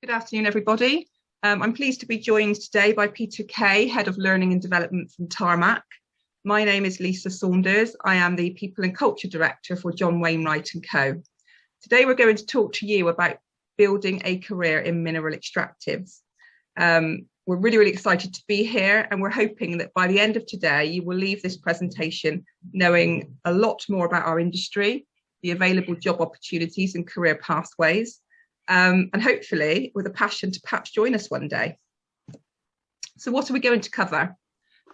Good afternoon, everybody. I'm pleased to be joined today by Peter Kay, Head of Learning and Development from Tarmac. My name is Lisa Saunders. I am the People and Culture Director for John Wainwright and Co. Today, we're going to talk to you about building a career in mineral extractives. We're really excited to be here, and we're hoping that by the end of today, you will leave this presentation knowing a lot more about our industry, the available job opportunities and career pathways, and hopefully with a passion to perhaps join us one day. So what are we going to cover?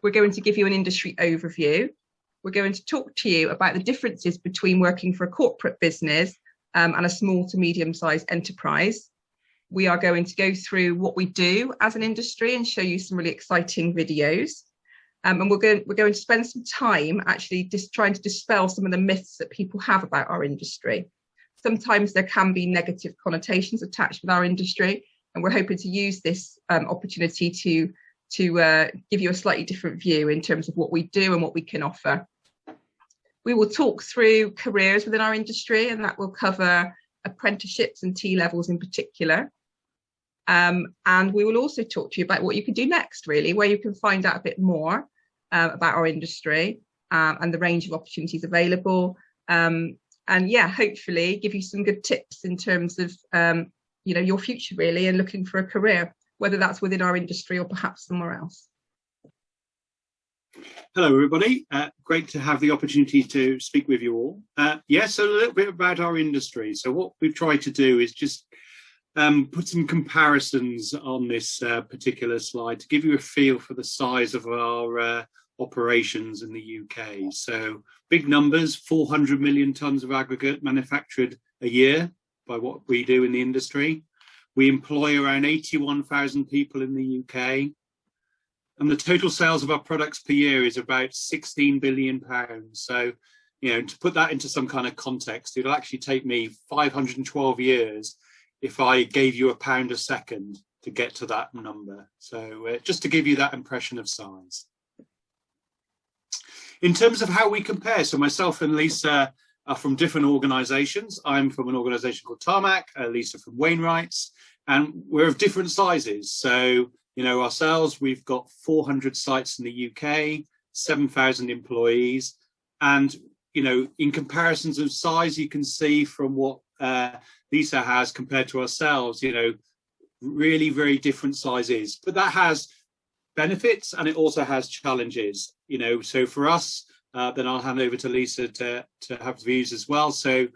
We're going to give you an industry overview. We're going to talk to you about the differences between working for a corporate business and a small to medium-sized enterprise. We are going to go through what we do as an industry and show you some really exciting videos. And we're going to spend some time actually just trying to dispel some of the myths that people have about our industry. Sometimes there can be negative connotations attached with our industry, and we're hoping to use this opportunity to give you a slightly different view in terms of what we do and what we can offer. We will talk through careers within our industry, and that will cover apprenticeships and T-levels in particular. And we will also talk to you about what you can do next, really, where you can find out a bit more about our industry and the range of opportunities available. And yeah, hopefully give you some good tips in terms of, your future really, and looking for a career, whether that's within our industry or perhaps somewhere else. Hello, everybody. Great to have the opportunity to speak with you all. So a little bit about our industry. So what we've tried to do is just put some comparisons on this particular slide to give you a feel for the size of our operations in the UK. So big numbers, 400 million tonnes of aggregate manufactured a year by what we do in the industry. We employ around 81,000 people in the UK. And the total sales of our products per year is about £16 billion. So, to put that into some kind of context, it'll actually take me 512 years if I gave you £1 a second to get to that number. So just to give you that impression of size. In terms of how we compare, so myself and Lisa are from different organisations. I'm from an organisation called Tarmac, Lisa from Wainwrights, and we're of different sizes. So, ourselves, we've got 400 sites in the UK, 7,000 employees. And, in comparisons of size, you can see from what Lisa has compared to ourselves, really very different sizes. But that has benefits and it also has challenges, so for us, then I'll hand over to Lisa to have views as well. So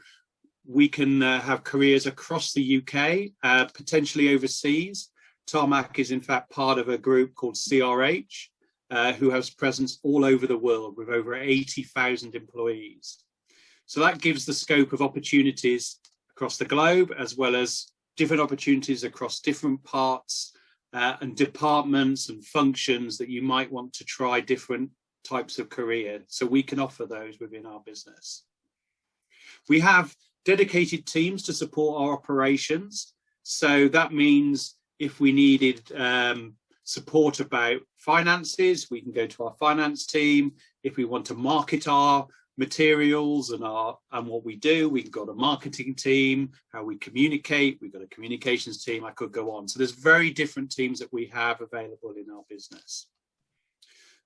we can have careers across the UK, potentially overseas. Tarmac is in fact part of a group called CRH, who has presence all over the world with over 80,000 employees. So that gives the scope of opportunities across the globe, as well as different opportunities across different parts and departments and functions that you might want to try different types of career. So we can offer those within our business. We have dedicated teams to support our operations. So that means if we needed support about finances, we can go to our finance team. If we want to market our materials and what we do, we've got a marketing team. How we communicate, we've got a communications team. I could go on. So there's very different teams that we have available in our business.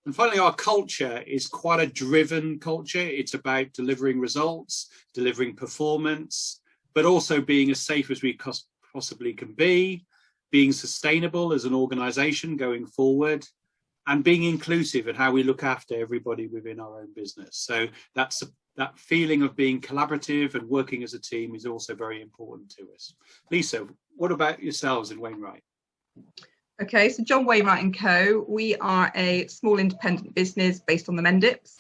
And finally, our culture is quite a driven culture. It's about delivering results, delivering performance, but also being as safe as we possibly can be, being sustainable as an organization going forward, and being inclusive in how we look after everybody within our own business. So that feeling of being collaborative and working as a team is also very important to us. Lisa, what about yourselves in Wainwright? Okay, so John Wainwright and Co. We are a small independent business based on the Mendips.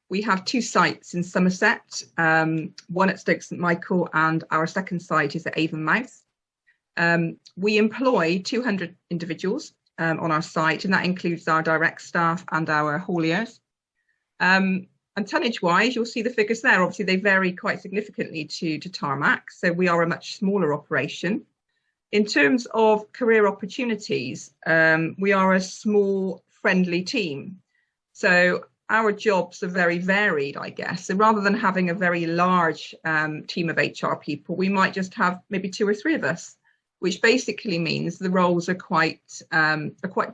We have 2 sites in Somerset, one at Stoke St Michael, and our second site is at Avonmouth. We employ 200 individuals on our site, and that includes our direct staff and our hauliers. And tonnage wise, you'll see the figures there. Obviously, they vary quite significantly to Tarmac, so we are a much smaller operation. In terms of career opportunities, we are a small, friendly team. So our jobs are very varied, I guess. So rather than having a very large team of HR people, we might just have maybe 2 or 3 of us. which basically means the roles are quite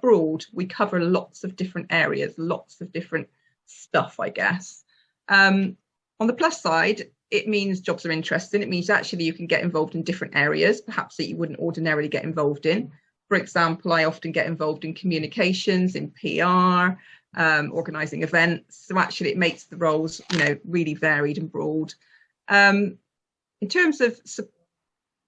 broad. We cover lots of different areas, lots of different stuff, I guess. On the plus side, it means jobs are interesting. It means actually you can get involved in different areas, perhaps that you wouldn't ordinarily get involved in. For example, I often get involved in communications, in PR, organising events. So actually it makes the roles, really varied and broad. In terms of,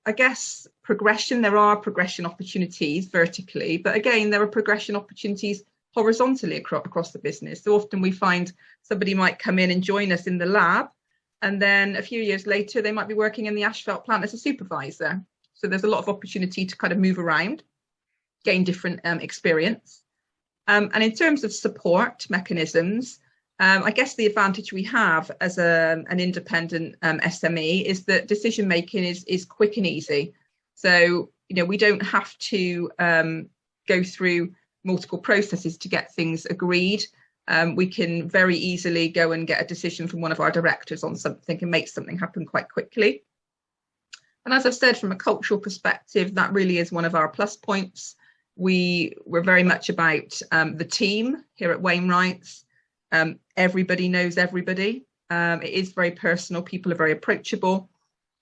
I guess, progression, there are progression opportunities vertically, but again, there are progression opportunities horizontally across the business. So often we find somebody might come in and join us in the lab, and then a few years later, they might be working in the asphalt plant as a supervisor. So there's a lot of opportunity to kind of move around, gain different experience. And in terms of support mechanisms, I guess the advantage we have as an independent SME is that decision making is quick and easy. So, we don't have to go through multiple processes to get things agreed. We can very easily go and get a decision from one of our directors on something and make something happen quite quickly. And as I've said, from a cultural perspective, that really is one of our plus points. We're very much about the team here at Wainwrights. Everybody knows everybody. It is very personal. People are very approachable.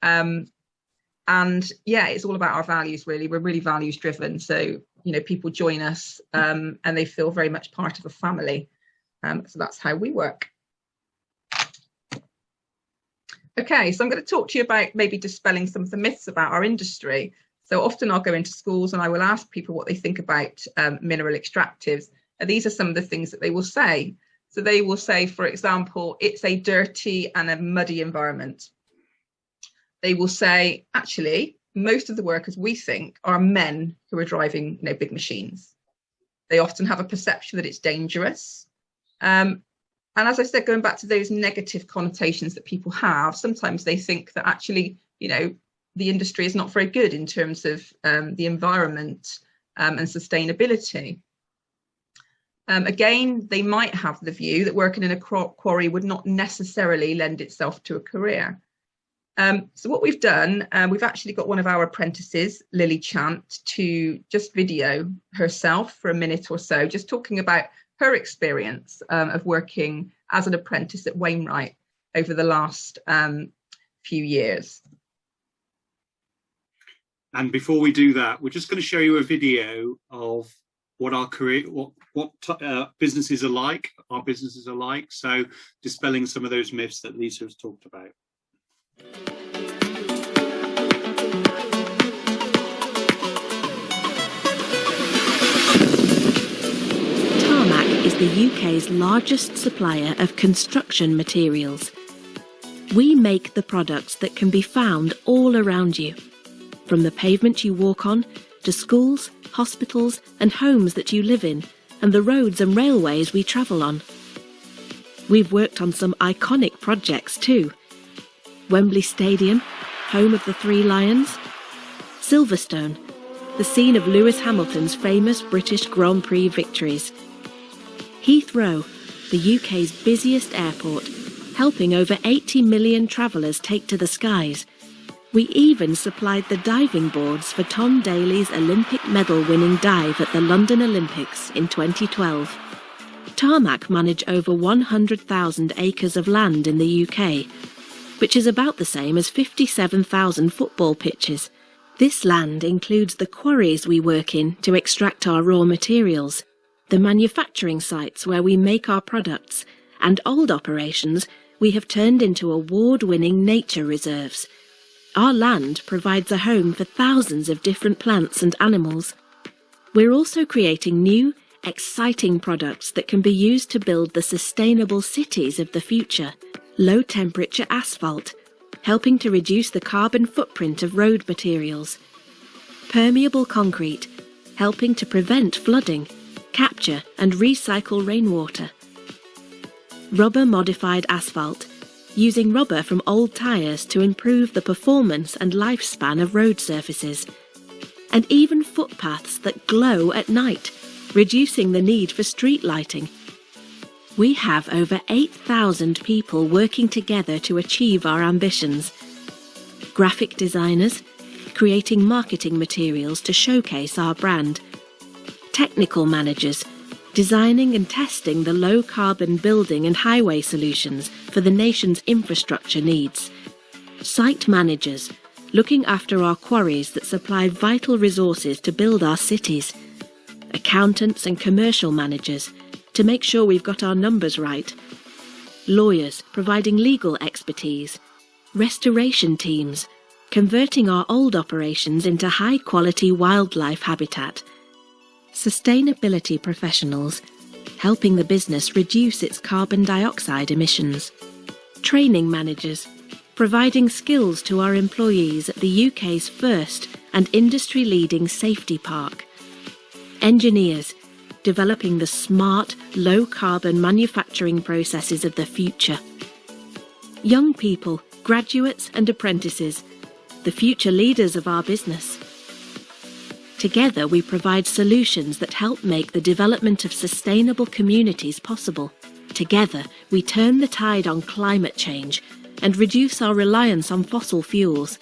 And yeah, it's all about our values, really. We're really values driven. So, people join us and they feel very much part of a family. So that's how we work. Okay, so I'm going to talk to you about maybe dispelling some of the myths about our industry. So often I'll go into schools and I will ask people what they think about mineral extractives. And these are some of the things that they will say. So they will say, for example, it's a dirty and a muddy environment. They will say, actually, most of the workers we think are men who are driving big machines. They often have a perception that it's dangerous. And as I said, going back to those negative connotations that people have, sometimes they think that actually, the industry is not very good in terms of the environment and sustainability. Again, they might have the view that working in a quarry would not necessarily lend itself to a career. So what we've done, we've actually got one of our apprentices, Lily Chant, to just video herself for a minute or so, just talking about her experience of working as an apprentice at Wainwright over the last few years. And before we do that, we're just going to show you a video of what our career, what businesses are like, our businesses are like. So dispelling some of those myths that Lisa has talked about. Tarmac is the UK's largest supplier of construction materials. We make the products that can be found all around you, from the pavement you walk on, to schools, hospitals and homes that you live in, and the roads and railways we travel on. We've worked on some iconic projects too. Wembley Stadium, home of the Three Lions. Silverstone, the scene of Lewis Hamilton's famous British Grand Prix victories. Heathrow, the UK's busiest airport, helping over 80 million travellers take to the skies. We even supplied the diving boards for Tom Daley's Olympic medal-winning dive at the London Olympics in 2012. Tarmac manage over 100,000 acres of land in the UK, which is about the same as 57,000 football pitches. This land includes the quarries we work in to extract our raw materials, the manufacturing sites where we make our products, and old operations we have turned into award-winning nature reserves. Our land provides a home for thousands of different plants and animals. We're also creating new, exciting products that can be used to build the sustainable cities of the future. Low-temperature asphalt, helping to reduce the carbon footprint of road materials. Permeable concrete, helping to prevent flooding, capture and recycle rainwater. Rubber-modified asphalt, using rubber from old tyres to improve the performance and lifespan of road surfaces. And even footpaths that glow at night, reducing the need for street lighting. We have over 8,000 people working together to achieve our ambitions. Graphic designers, creating marketing materials to showcase our brand. Technical managers, designing and testing the low-carbon building and highway solutions for the nation's infrastructure needs. Site managers, looking after our quarries that supply vital resources to build our cities. Accountants and commercial managers, to make sure we've got our numbers right. Lawyers, providing legal expertise. Restoration teams, converting our old operations into high-quality wildlife habitat. Sustainability professionals, helping the business reduce its carbon dioxide emissions. Training managers, providing skills to our employees at the UK's first and industry-leading safety park. Engineers, developing the smart, low-carbon manufacturing processes of the future. Young people, graduates and apprentices, the future leaders of our business. Together we provide solutions that help make the development of sustainable communities possible. Together we turn the tide on climate change and reduce our reliance on fossil fuels.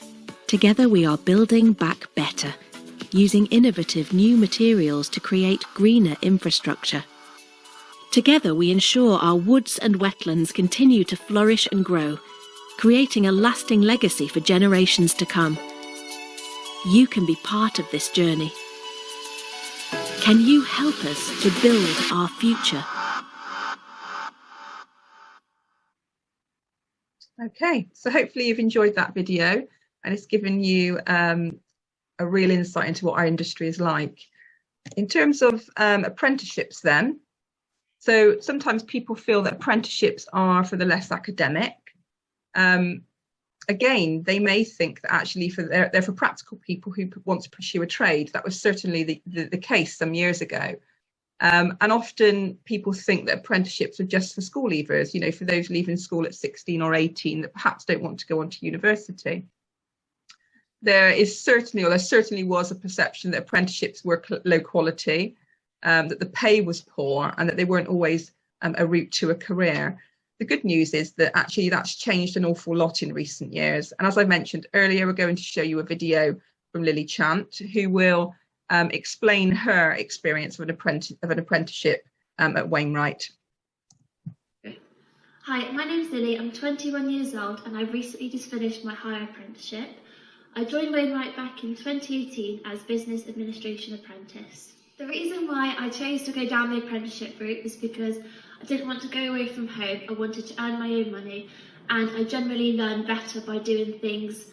Together we are building back better, using innovative new materials to create greener infrastructure. Together we ensure our woods and wetlands continue to flourish and grow, creating a lasting legacy for generations to come. You can be part of this journey. Can you help us to build our future? Okay, so hopefully you've enjoyed that video and it's given you a real insight into what our industry is like. In terms of apprenticeships then, so sometimes people feel that apprenticeships are for the less academic. Again, they may think that actually they're for practical people who want to pursue a trade. That was certainly the case some years ago. And often people think that apprenticeships are just for school leavers, you know, for those leaving school at 16 or 18 that perhaps don't want to go on to university. There certainly was a perception that apprenticeships were low quality, that the pay was poor and that they weren't always a route to a career. The good news is that actually that's changed an awful lot in recent years. And as I mentioned earlier, we're going to show you a video from Lily Chant, who will explain her experience of an apprenticeship at Wainwright. Hi, my name's Lily. I'm 21 years old and I recently just finished my higher apprenticeship. I joined Wainwright back in 2018 as Business Administration Apprentice. The reason why I chose to go down the apprenticeship route was because I didn't want to go away from home. I wanted to earn my own money, and I generally learn better by doing things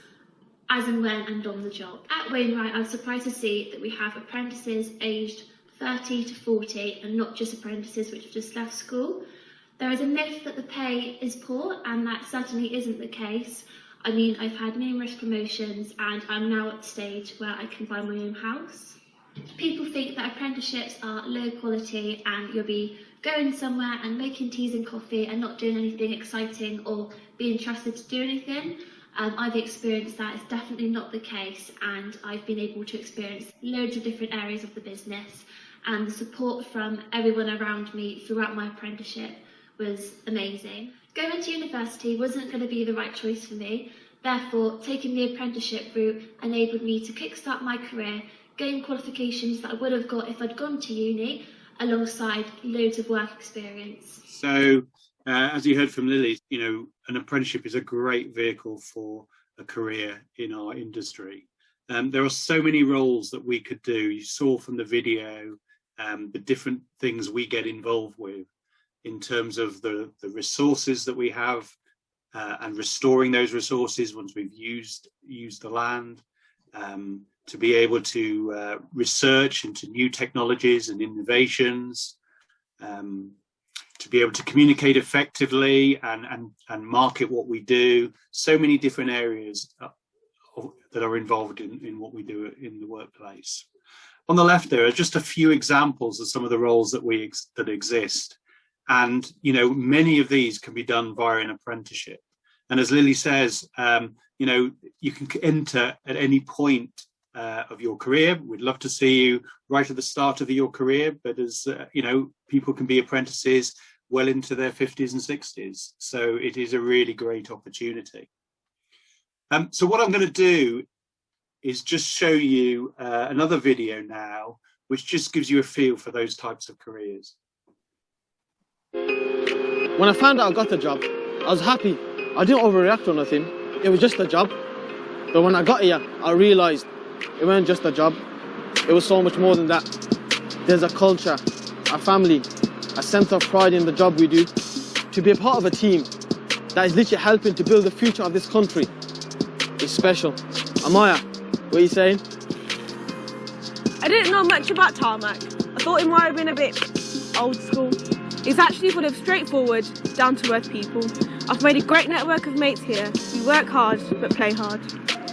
as and when and on the job. At Wainwright, I was surprised to see that we have apprentices aged 30 to 40 and not just apprentices which have just left school. There is a myth that the pay is poor, and that certainly isn't the case. I mean, I've had numerous promotions and I'm now at the stage where I can buy my own house. People think that apprenticeships are low quality and you'll be going somewhere and making teas and coffee and not doing anything exciting or being trusted to do anything. I've experienced that. It's definitely not the case, and I've been able to experience loads of different areas of the business, and the support from everyone around me throughout my apprenticeship was amazing. Going to university wasn't going to be the right choice for me, therefore taking the apprenticeship route enabled me to kickstart my career, gain qualifications that I would have got if I'd gone to uni, alongside loads of work experience. So, as you heard from Lily, you know, an apprenticeship is a great vehicle for a career in our industry. There are so many roles that we could do. You saw from the video the different things we get involved with in terms of the resources that we have and restoring those resources once we've used the land. To be able to research into new technologies and innovations, to be able to communicate effectively and market what we do. So many different areas that are involved in what we do in the workplace. On the left, there are just a few examples of some of the roles that exist. And, you know, many of these can be done via an apprenticeship. And as Lily says, you know, you can enter at any point of your career. We'd love to see you right at the start of your career, but as you know, people can be apprentices well into their 50s and 60s. So it is a really great opportunity. So what I'm going to do is just show you another video now, which just gives you a feel for those types of careers. When I found out I got the job, I was happy. I didn't overreact or nothing. It was just a job. But when I got here, I realised it wasn't just a job. It was so much more than that. There's a culture, a family, a sense of pride in the job we do. To be a part of a team that is literally helping to build the future of this country is special. Amaya, what are you saying? I didn't know much about Tarmac. I thought it might have been a bit old school. It's actually full of straightforward, down-to-earth people. I've made a great network of mates here. We work hard, but play hard.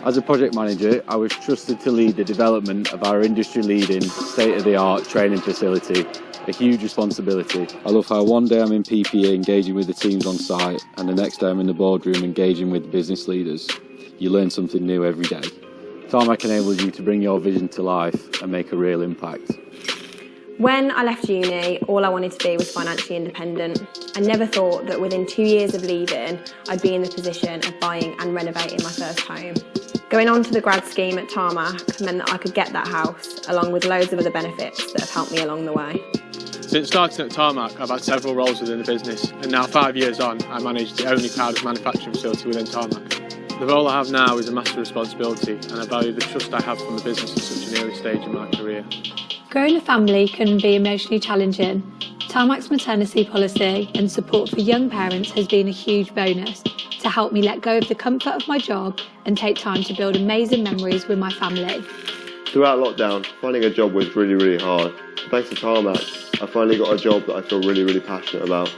As a project manager, I was trusted to lead the development of our industry-leading, state-of-the-art training facility. A huge responsibility. I love how one day I'm in PPE engaging with the teams on site, and the next day I'm in the boardroom engaging with business leaders. You learn something new every day. Tarmac enables you to bring your vision to life and make a real impact. When I left uni, all I wanted to be was financially independent. I never thought that within 2 years of leaving, I'd be in the position of buying and renovating my first home. Going on to the grad scheme at Tarmac meant that I could get that house, along with loads of other benefits that have helped me along the way. Since starting at Tarmac, I've had several roles within the business, and now 5 years on, I manage the only powders manufacturing facility within Tarmac. The role I have now is a massive responsibility, and I value the trust I have from the business at such an early stage in my career. Growing a family can be emotionally challenging. Tarmac's maternity policy and support for young parents has been a huge bonus to help me let go of the comfort of my job and take time to build amazing memories with my family. Throughout lockdown, finding a job was really, really hard. Thanks to Tarmac, I finally got a job that I feel really, really passionate about.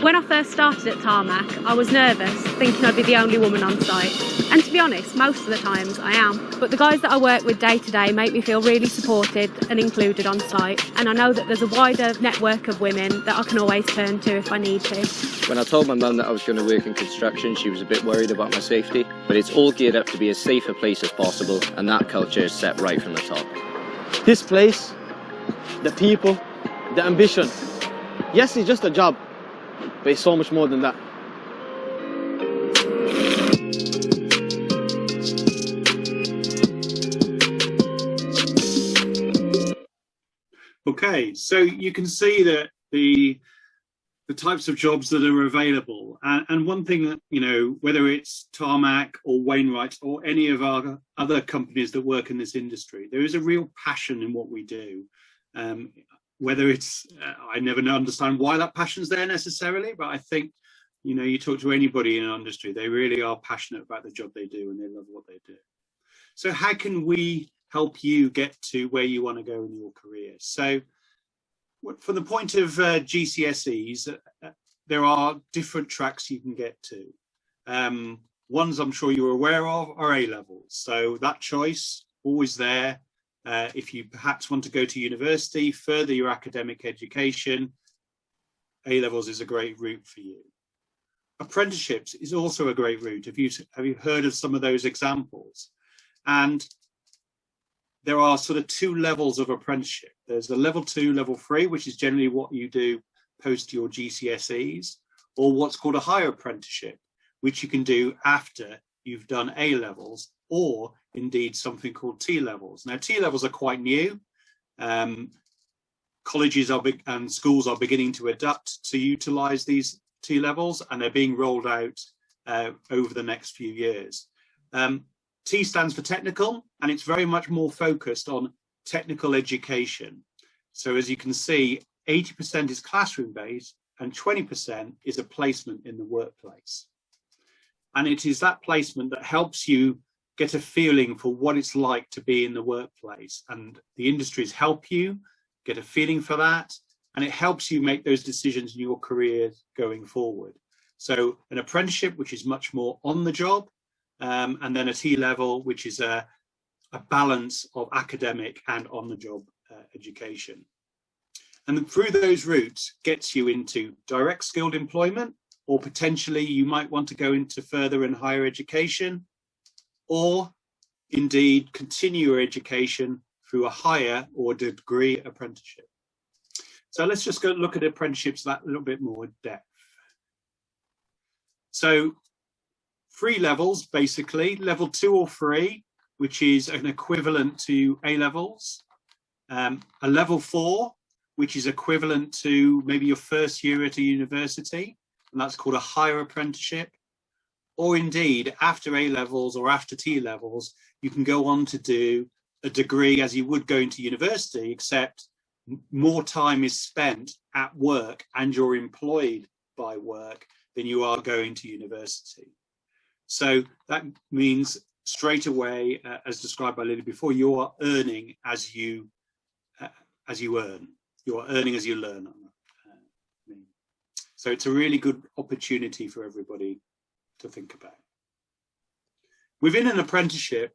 When I first started at Tarmac, I was nervous, thinking I'd be the only woman on site. And to be honest, most of the times I am. But the guys that I work with day to day make me feel really supported and included on site. And I know that there's a wider network of women that I can always turn to if I need to. When I told my mum that I was going to work in construction, she was a bit worried about my safety. But it's all geared up to be as safe a place as possible, and that culture is set right from the top. This place, the people, the ambition. Yes, it's just a job, but it's so much more than that. Okay, so you can see that the types of jobs that are available, and one thing that, you know, whether it's Tarmac or Wainwrights or any of our other companies that work in this industry, there is a real passion in what we do. Whether it's, I never understand why that passion's there necessarily, but I think, you know, you talk to anybody in our industry, they really are passionate about the job they do and they love what they do. So how can we help you get to where you want to go in your career? So from the point of GCSEs, there are different tracks you can get to. Ones I'm sure you're aware of are A-levels. So that choice, always there. If you perhaps want to go to university, further your academic education, A-levels is a great route for you. Apprenticeships is also a great route. Have you heard of some of those examples? And there are sort of two levels of apprenticeship. There's the level 2, level 3, which is generally what you do post your GCSEs, or what's called a higher apprenticeship, which you can do after you've done A-levels, or indeed something called T-levels. Now, T-levels are quite new. Colleges and schools are beginning to adapt to utilise these T-levels, and they're being rolled out over the next few years. T stands for technical, and it's very much more focused on technical education. So as you can see, 80% is classroom-based and 20% is a placement in the workplace. And it is that placement that helps you get a feeling for what it's like to be in the workplace. And the industries help you get a feeling for that, and it helps you make those decisions in your career going forward. So an apprenticeship, which is much more on the job, and then a T-level, which is a balance of academic and on-the-job education. And then through those routes gets you into direct skilled employment, or potentially you might want to go into further and higher education, or indeed continue your education through a higher or degree apprenticeship. So let's just go look at apprenticeships that a little bit more in depth. So 3 levels, basically. Level 2 or 3, which is an equivalent to A-levels, a level 4, which is equivalent to maybe your first year at a university, and that's called a higher apprenticeship. Or indeed, after A-levels or after T-levels, you can go on to do a degree as you would going to university, except more time is spent at work and you're employed by work than you are going to university. So that means straight away, as described by Lily before, you are earning as you earn. You are earning as you learn. So it's a really good opportunity for everybody to think about. Within an apprenticeship,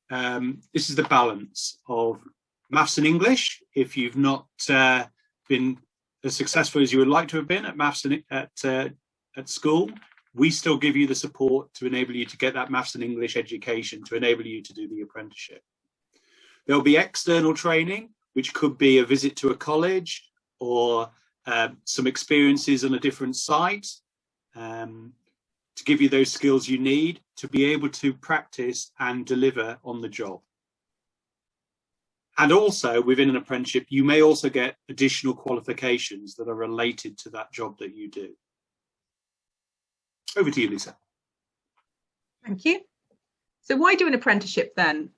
this is the balance of maths and English. If you've not been as successful as you would like to have been at maths and at school, we still give you the support to enable you to get that maths and English education to enable you to do the apprenticeship. There'll be external training, which could be a visit to a college or some experiences on a different site, to give you those skills you need to be able to practice and deliver on the job. And also within an apprenticeship, you may also get additional qualifications that are related to that job that you do. Over to you, Lisa. Thank you. So why do an apprenticeship then?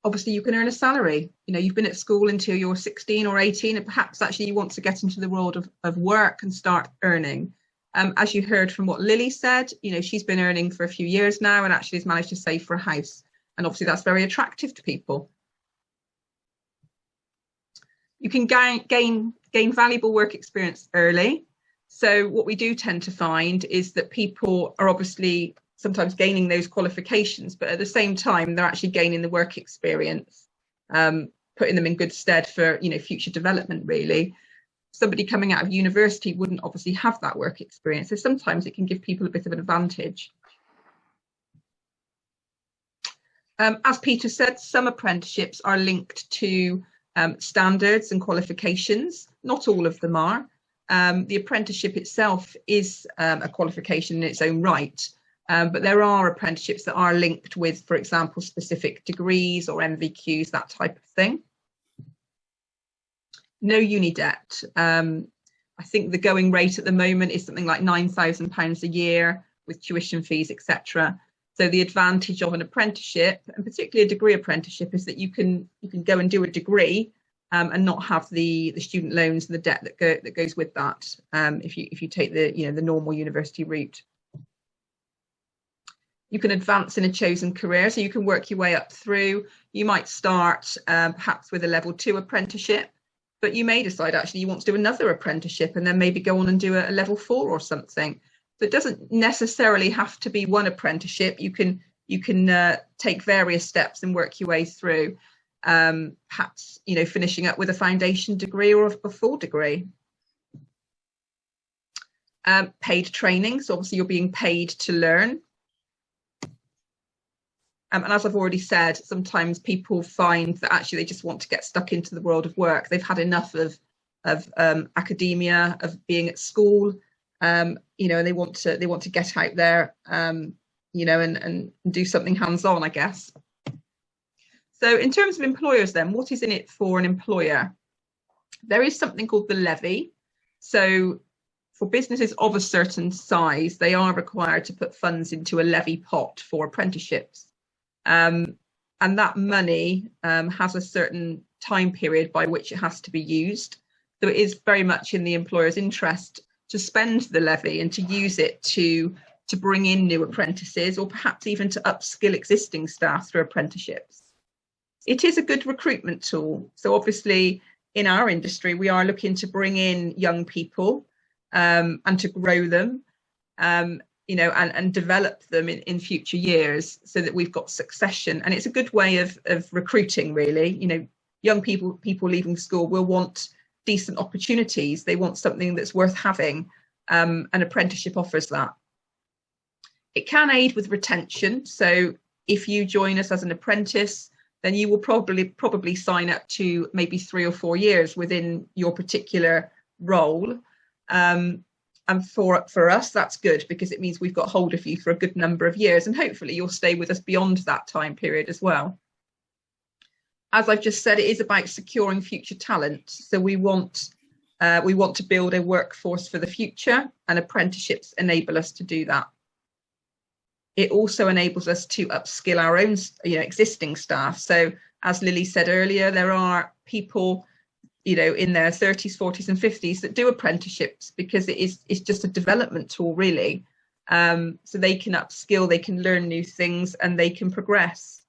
Obviously you can earn a salary. You know, you've been at school until you're 16 or 18, and perhaps actually you want to get into the world of work and start earning. As you heard from what Lily said, you know, she's been earning for a few years now and actually has managed to save for a house. And obviously that's very attractive to people. You can gain valuable work experience early. So what we do tend to find is that people are obviously sometimes gaining those qualifications, but at the same time, they're actually gaining the work experience, putting them in good stead for, you know, future development, really. Somebody coming out of university wouldn't obviously have that work experience. So sometimes it can give people a bit of an advantage. As Peter said, some apprenticeships are linked to standards and qualifications. Not all of them are. The apprenticeship itself is a qualification in its own right, but there are apprenticeships that are linked with, for example, specific degrees or MVQs, that type of thing. No uni debt. I think the going rate at the moment is something like £9,000 a year with tuition fees, etc. So the advantage of an apprenticeship, and particularly a degree apprenticeship, is that you can go and do a degree and not have the student loans and the debt that goes with that if you take the normal university route. You can advance in a chosen career, so you can work your way up through. You might start perhaps with a level 2 apprenticeship, but you may decide actually you want to do another apprenticeship and then maybe go on and do a level 4 or something. So it doesn't necessarily have to be one apprenticeship. You can take various steps and work your way through. Perhaps, you know, finishing up with a foundation degree or a full degree. Paid training, so obviously you're being paid to learn. And as I've already said, sometimes people find that actually they just want to get stuck into the world of work. They've had enough of academia, of being at school, you know, and they want to get out there, you know, and do something hands-on, I guess. So in terms of employers then, what is in it for an employer? There is something called the levy. So for businesses of a certain size, they are required to put funds into a levy pot for apprenticeships. And that money has a certain time period by which it has to be used. So it is very much in the employer's interest to spend the levy and to use it to bring in new apprentices, or perhaps even to upskill existing staff through apprenticeships. It is a good recruitment tool. So obviously in our industry, we are looking to bring in young people and to grow them, you know, and develop them in future years so that we've got succession. And it's a good way of recruiting, really. You know, young people leaving school will want decent opportunities. They want something that's worth having. An apprenticeship offers that. It can aid with retention. So if you join us as an apprentice, then you will probably sign up to maybe 3 or 4 years within your particular role. And And for us, that's good, because it means we've got hold of you for a good number of years, and hopefully you'll stay with us beyond that time period as well. As I've just said, it is about securing future talent. So we want to build a workforce for the future, and apprenticeships enable us to do that. It also enables us to upskill our own, existing staff. So as Lily said earlier, there are people, in their 30s, 40s and 50s that do apprenticeships because it's just a development tool, really. So they can upskill, they can learn new things, and they can progress.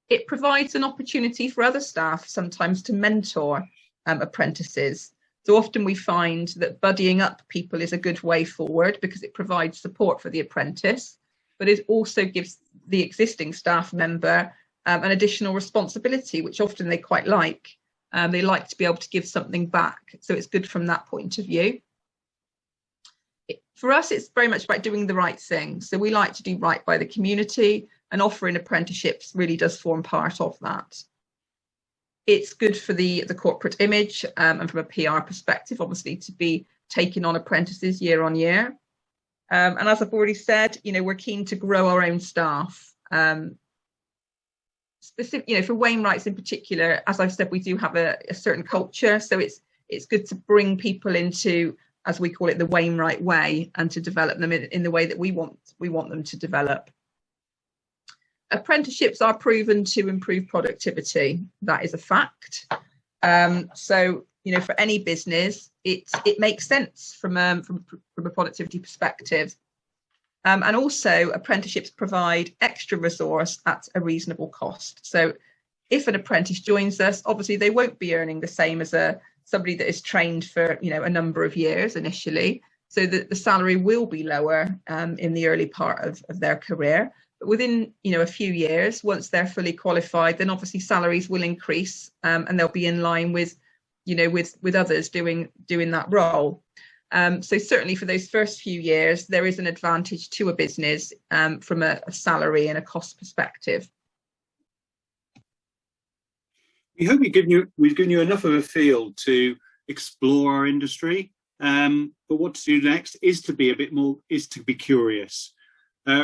It provides an opportunity for other staff sometimes to mentor apprentices. So often we find that buddying up people is a good way forward, because it provides support for the apprentice, but it also gives the existing staff member an additional responsibility, which often they quite like. They like to be able to give something back. So it's good from that point of view. For us, it's very much about doing the right thing. So we like to do right by the community, and offering apprenticeships really does form part of that. It's good for the corporate image, and from a PR perspective, obviously, to be taking on apprentices year on year. And as I've already said, we're keen to grow our own staff. Specific, for Wainwrights in particular, as I've said, we do have a certain culture, so it's good to bring people into, as we call it, the Wainwright way, and to develop them in the way that we want them to develop. Apprenticeships are proven to improve productivity. That is a fact. So for any business, it makes sense from a productivity perspective. And also, apprenticeships provide extra resource at a reasonable cost. So if an apprentice joins us, obviously they won't be earning the same as somebody that is trained for a number of years initially. So the salary will be lower in the early part of their career. But within a few years, once they're fully qualified, then obviously salaries will increase, and they'll be in line with others doing that role. So certainly for those first few years, there is an advantage to a business from a salary and a cost perspective. We hope we've given you enough of a field to explore our industry. But what to do next is to be curious.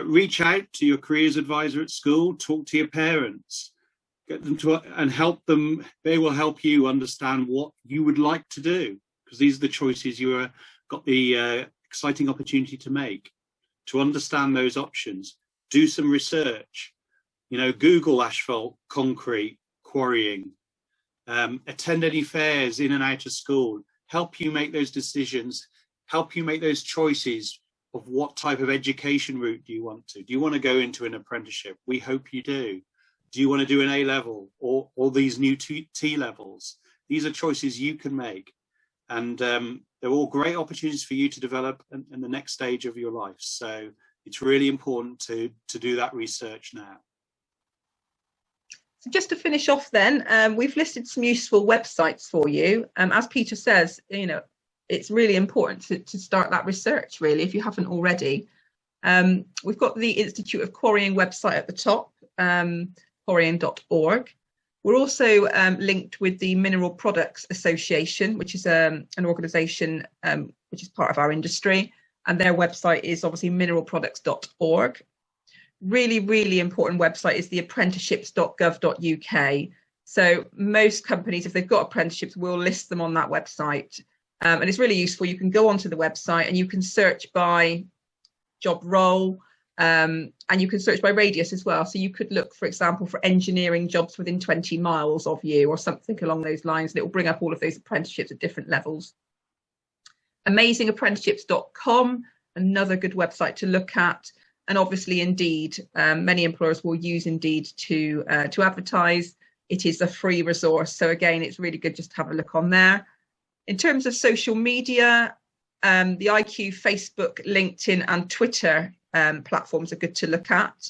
Reach out to your careers advisor at school, talk to your parents, get them to and help them. They will help you understand what you would like to do, because these are the choices you got the exciting opportunity to make. To understand those options, do some research. Google asphalt, concrete, quarrying. Attend any fairs in and out of school. Help you make those decisions. Help you make those choices of what type of education route do you want to. Do you want to go into an apprenticeship? We hope you do. Do you want to do an A-level or these new T-levels? These are choices you can make. And they're all great opportunities for you to develop in the next stage of your life. So it's really important to do that research now. So just to finish off then, we've listed some useful websites for you. As Peter says, it's really important to start that research, really, if you haven't already. We've got the Institute of Quarrying website at the top, quarrying.org. We're also linked with the Mineral Products Association, which is an organisation which is part of our industry, and their website is obviously mineralproducts.org. Really, really important website is the apprenticeships.gov.uk. So most companies, if they've got apprenticeships, will list them on that website. And it's really useful. You can go onto the website and you can search by job role, and you can search by radius as well. So you could look, for example, for engineering jobs within 20 miles of you or something along those lines. And it will bring up all of those apprenticeships at different levels. Amazingapprenticeships.com, another good website to look at. And obviously, Indeed, many employers will use Indeed to advertise. It is a free resource. So again, it's really good just to have a look on there. In terms of social media, the IQ, Facebook, LinkedIn and Twitter platforms are good to look at.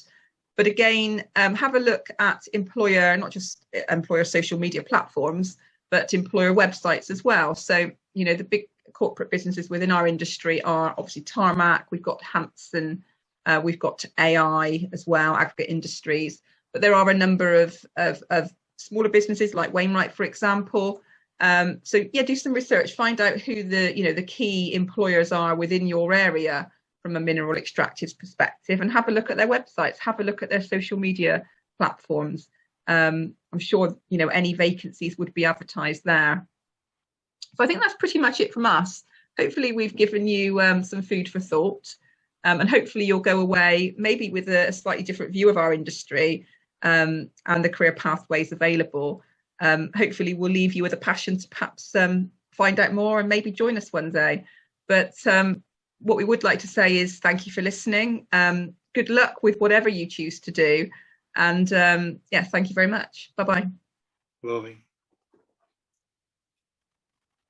But again, have a look at not just employer social media platforms, but employer websites as well. So, the big corporate businesses within our industry are obviously Tarmac, we've got Hanson, we've got AI as well, Aggregate Industries. But there are a number of smaller businesses like Wainwright, for example, So yeah, do some research, find out who the key employers are within your area from a mineral extractives perspective, and have a look at their websites, have a look at their social media platforms. I'm sure any vacancies would be advertised there. So I think that's pretty much it from us. Hopefully we've given you some food for thought, and hopefully you'll go away maybe with a slightly different view of our industry and the career pathways available. Hopefully we'll leave you with a passion to perhaps find out more and maybe join us one day. But what we would like to say is thank you for listening. Good luck with whatever you choose to do. And yeah, thank you very much. Bye-bye. Lovely.